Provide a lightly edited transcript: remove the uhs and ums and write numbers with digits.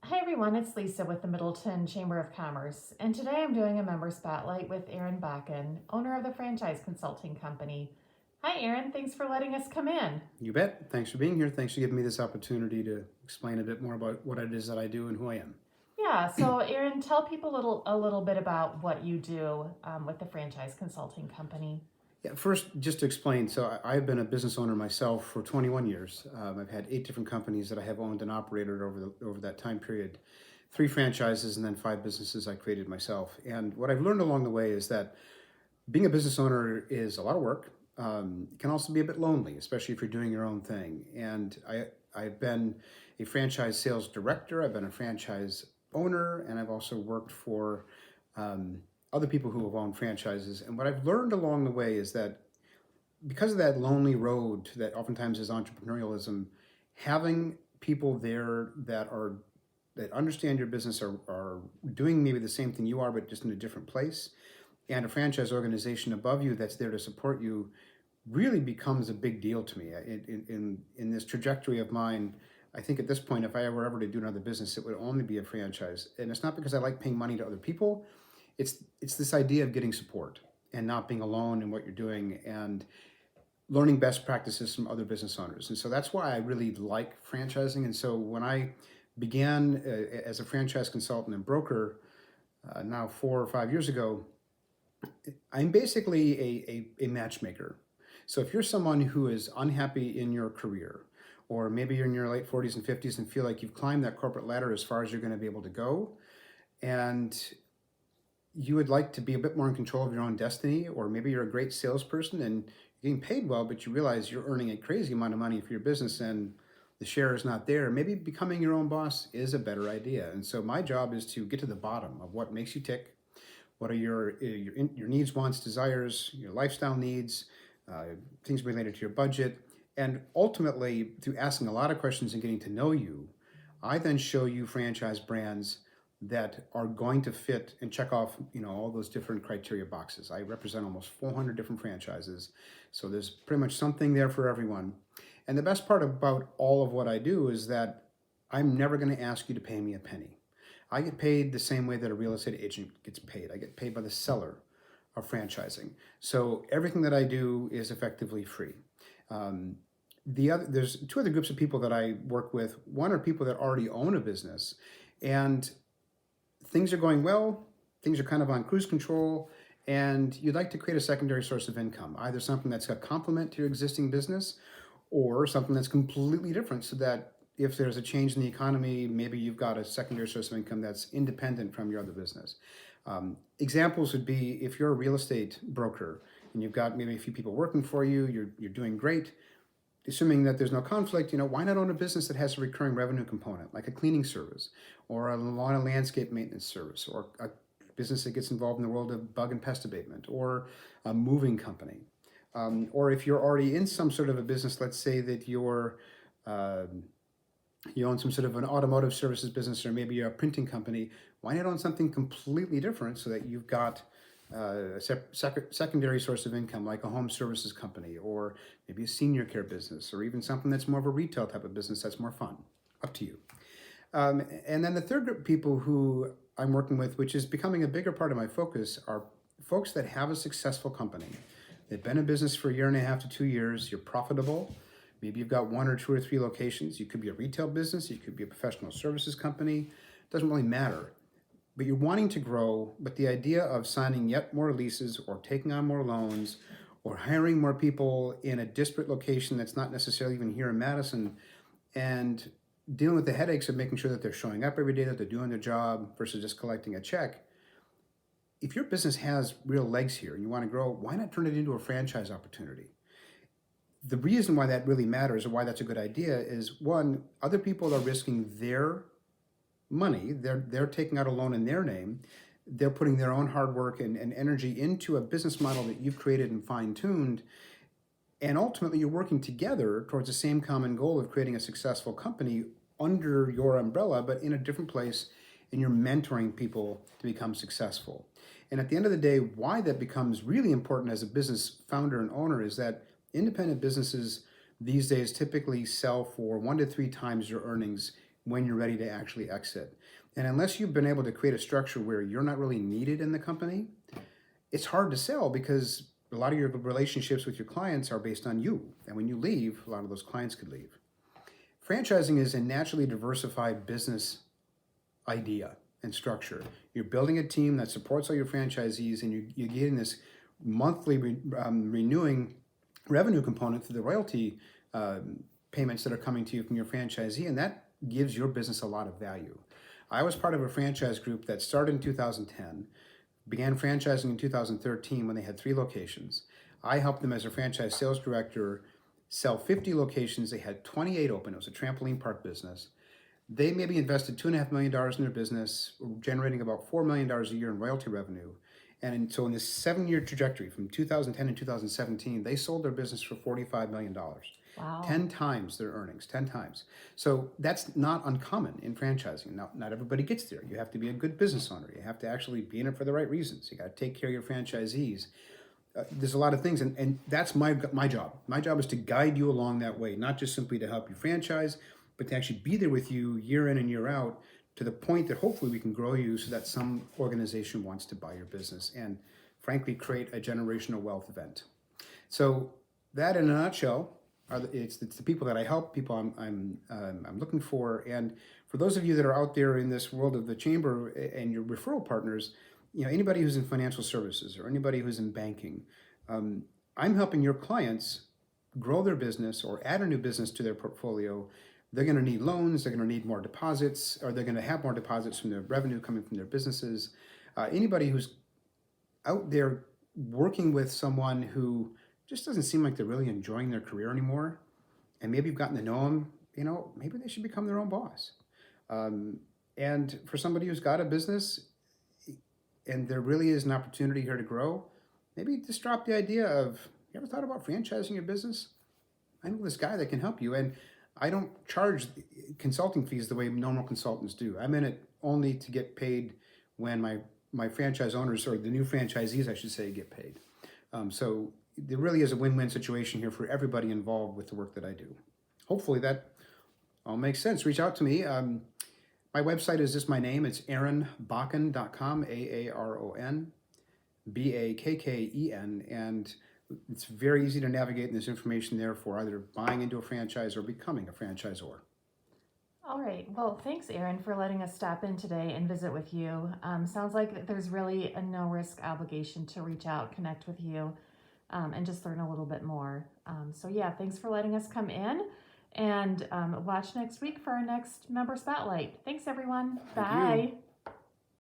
Hi everyone, it's Lisa with the Middleton Chamber of Commerce, and today I'm doing a member spotlight with Aaron Bakken, owner of the franchise consulting company. Hi Aaron, thanks for letting us come in. You bet. Thanks for being here. Thanks for giving me this opportunity to explain a bit more about what it is that I do and who I am. Yeah, so Aaron, tell people a little bit about what you do with the franchise consulting company. Yeah, first, just to explain, so I've been a business owner myself for 21 years. I've had 8 different companies that I have owned and operated over that time period, 3 franchises, and then 5 businesses I created myself. And what I've learned along the way is that being a business owner is a lot of work. It can also be a bit lonely, especially if you're doing your own thing. And I've been a franchise sales director, I've been a franchise owner, and I've also worked for um, other people who have owned franchises. And what I've learned along the way is that because of that lonely road that oftentimes is entrepreneurialism, having people there that understand your business are doing maybe the same thing you are, but just in a different place, and a franchise organization above you that's there to support you really becomes a big deal to me. In this trajectory of mine, I think at this point, if I were ever to do another business, it would only be a franchise. And it's not because I like paying money to other people. It's this idea of getting support and not being alone in what you're doing and learning best practices from other business owners. And so that's why I really like franchising. And so when I began as a franchise consultant and broker now 4 or 5 years ago, I'm basically a matchmaker. So if you're someone who is unhappy in your career, or maybe you're in your late 40s and 50s and feel like you've climbed that corporate ladder as far as you're going to be able to go, and you would like to be a bit more in control of your own destiny, or maybe you're a great salesperson and you're getting paid well, but you realize you're earning a crazy amount of money for your business and the share is not there, maybe becoming your own boss is a better idea. And so my job is to get to the bottom of what makes you tick. What are your needs, wants, desires, your lifestyle needs, things related to your budget, and ultimately through asking a lot of questions and getting to know you, I then show you franchise brands that are going to fit and check off all those different criteria boxes. I represent almost 400 different franchises, so there's pretty much something there for everyone. And the best part about all of what I do is that I'm never going to ask you to pay me a penny. I get paid the same way that a real estate agent gets paid. I get paid by the seller of franchising. So everything that I do is effectively free. Um, there's 2 other groups of people that I work with. One are people that already own a business, and things are going well. Things are kind of on cruise control, and you'd like to create a secondary source of income, either something that's a complement to your existing business, or something that's completely different, so that if there's a change in the economy, maybe you've got a secondary source of income that's independent from your other business. Examples would be if you're a real estate broker and you've got maybe a few people working for you, you're doing great. Assuming that there's no conflict, why not own a business that has a recurring revenue component, like a cleaning service, or a lawn and landscape maintenance service, or a business that gets involved in the world of bug and pest abatement, or a moving company. Or if you're already in some sort of a business, let's say that uh, you own some sort of an automotive services business, or maybe you're a printing company, why not own something completely different so that you've got a secondary source of income, like a home services company, or maybe a senior care business, or even something that's more of a retail type of business that's more fun. Up to you. And then the third group of people who I'm working with, which is becoming a bigger part of my focus, are folks that have a successful company. They've been in business for 1.5 to 2 years. You're profitable. Maybe you've got 1 or 2 or 3 locations. You could be a retail business. You could be a professional services company. It doesn't really matter. But you're wanting to grow, but the idea of signing yet more leases or taking on more loans or hiring more people in a disparate location that's not necessarily even here in Madison, and dealing with the headaches of making sure that they're showing up every day, that they're doing their job versus just collecting a check. If your business has real legs here and you want to grow, why not turn it into a franchise opportunity? The reason why that really matters, or why that's a good idea, is one, other people are risking their money. They're taking out a loan in their name. They're putting their own hard work and energy into a business model that you've created and fine-tuned. And ultimately, you're working together towards the same common goal of creating a successful company under your umbrella, but in a different place, and you're mentoring people to become successful. And at the end of the day, why that becomes really important as a business founder and owner is that independent businesses these days typically sell for 1 to 3 times your earnings when you're ready to actually exit. And unless you've been able to create a structure where you're not really needed in the company, it's hard to sell because a lot of your relationships with your clients are based on you. And when you leave, a lot of those clients could leave. Franchising is a naturally diversified business idea and structure. You're building a team that supports all your franchisees, and you're getting this monthly renewing revenue component through the royalty payments that are coming to you from your franchisee, and that gives your business a lot of value. I was part of a franchise group that started in 2010, began franchising in 2013 when they had 3 locations. I helped them as a franchise sales director sell 50 locations. They had 28 open. It was a trampoline park business. They maybe invested $2.5 million in their business, generating about $4 million a year in royalty revenue. And so in this 7-year trajectory from 2010 to 2017, they sold their business for $45 million. Wow. 10 times their earnings, 10 times. So that's not uncommon in franchising. Now, not everybody gets there. You have to be a good business owner. You have to actually be in it for the right reasons. You got to take care of your franchisees. There's a lot of things, and that's my job. My job is to guide you along that way, not just simply to help you franchise, but to actually be there with you year in and year out to the point that hopefully we can grow you so that some organization wants to buy your business and, frankly, create a generational wealth event. So that, in a nutshell, it's the people that I help, people I'm looking for, and for those of you that are out there in this world of the chamber and your referral partners, anybody who's in financial services or anybody who's in banking, I'm helping your clients grow their business or add a new business to their portfolio. They're going to need loans, they're going to need more deposits, or they're going to have more deposits from their revenue coming from their businesses. Anybody who's out there working with someone who just doesn't seem like they're really enjoying their career anymore, and maybe you've gotten to know them, maybe they should become their own boss. And for somebody who's got a business and there really is an opportunity here to grow, maybe just drop the idea of, you ever thought about franchising your business? I know this guy that can help you, and I don't charge consulting fees the way normal consultants do. I'm in it only to get paid when my franchise owners, or the new franchisees, I should say, get paid. So there really is a win-win situation here for everybody involved with the work that I do. Hopefully that all makes sense. Reach out to me. My website is just my name. It's aaronbakken.com, AARON, BAKKEN, and it's very easy to navigate, and there's information there for either buying into a franchise or becoming a franchisor. All right. Well, thanks, Aaron, for letting us stop in today and visit with you. Sounds like there's really a no-risk obligation to reach out, connect with you, and just learn a little bit more. So yeah, thanks for letting us come in, and watch next week for our next member spotlight. Thanks, everyone. Thank Bye. you.